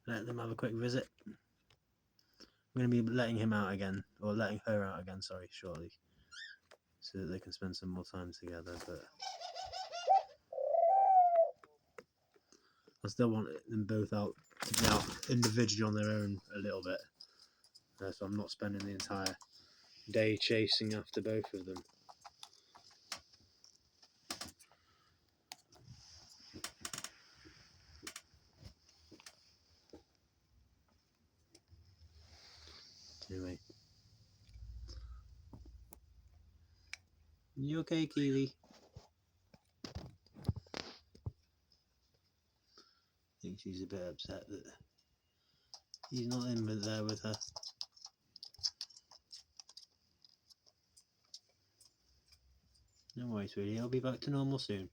Let them have a quick visit. I'm going to be letting him out again, or letting her out again, sorry, shortly, so that they can spend some more time together, but I still want them both out to be out individually on their own a little bit, so I'm not spending the entire day chasing after both of them. Anyway. You okay, Keeley? I think she's a bit upset that he's not in there with her. No worries, sweetie. I'll be back to normal soon.